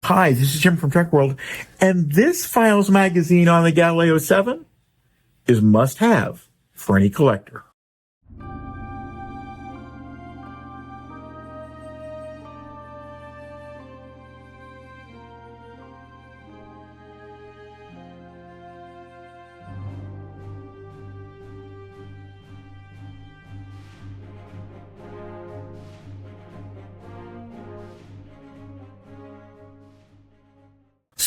Hi, this is Jim from Trek World, and this Files magazine on the Galileo 7 is must-have for any collector.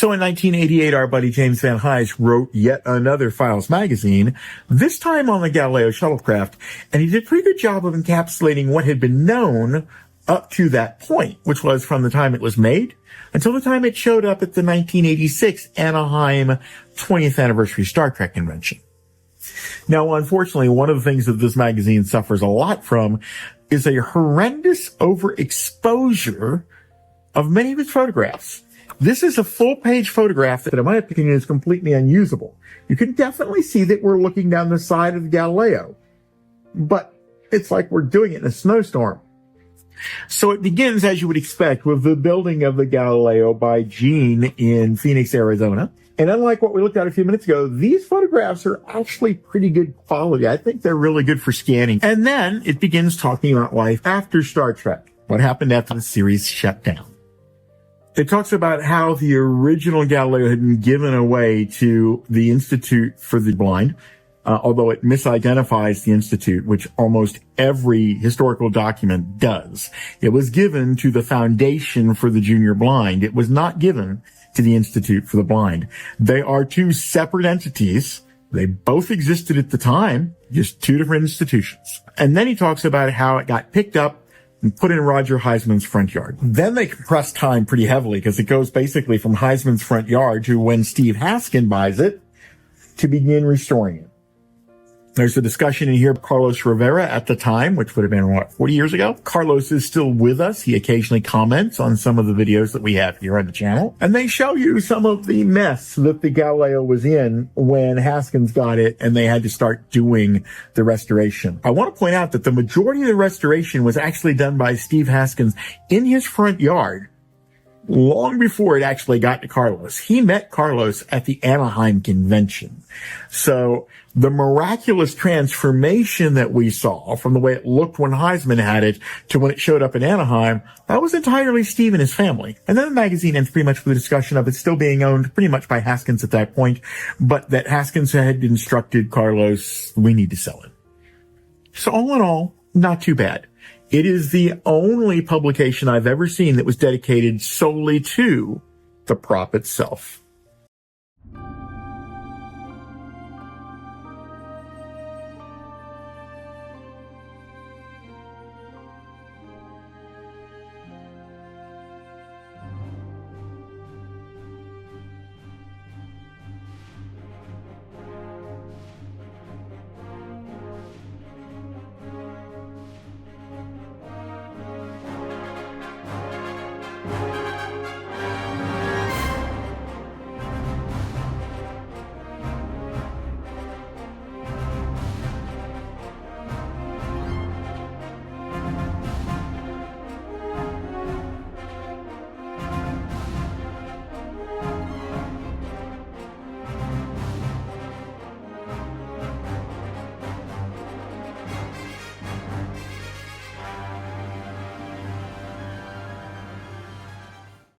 So in 1988, our buddy James Van Hise wrote yet another Files magazine, this time on the Galileo Shuttlecraft, and he did a pretty good job of encapsulating what had been known up to that point, which was from the time it was made until the time it showed up at the 1986 Anaheim 20th anniversary Star Trek convention. Now, unfortunately, one of the things that this magazine suffers a lot from is a horrendous overexposure of many of its photographs. This is a full-page photograph that, in my opinion, is completely unusable. You can definitely see that we're looking down the side of the Galileo, but it's like we're doing it in a snowstorm. So it begins, as you would expect, with the building of the Galileo by Gene in Phoenix, Arizona. And unlike what we looked at a few minutes ago, these photographs are actually pretty good quality. I think they're really good for scanning. And then it begins talking about life after Star Trek, what happened after the series shut down. It talks about how the original Galileo had been given away to the Institute for the Blind, although it misidentifies the Institute, which almost every historical document does. It was given to the Foundation for the Junior Blind. It was not given to the Institute for the Blind. They are two separate entities. They both existed at the time, just two different institutions. And then he talks about how it got picked up and put in Roger Heismann's front yard. Then they compress time pretty heavily because it goes basically from Heismann's front yard to when Steve Haskins buys it to begin restoring it. There's a discussion in here of Carlos Rivera at the time, which would have been, 40 years ago? Carlos is still with us. He occasionally comments on some of the videos that we have here on the channel. And they show you some of the mess that the Galileo was in when Haskins got it and they had to start doing the restoration. I want to point out that the majority of the restoration was actually done by Steve Haskins in his front yard long before it actually got to Carlos. He met Carlos at the Anaheim convention. So the miraculous transformation that we saw from the way it looked when Heismann had it to when it showed up in Anaheim, that was entirely Steve and his family. And then the magazine ends pretty much with a discussion of it still being owned pretty much by Haskins at that point, but that Haskins had instructed Carlos, we need to sell it. So all in all, not too bad. It is the only publication I've ever seen that was dedicated solely to the prop itself.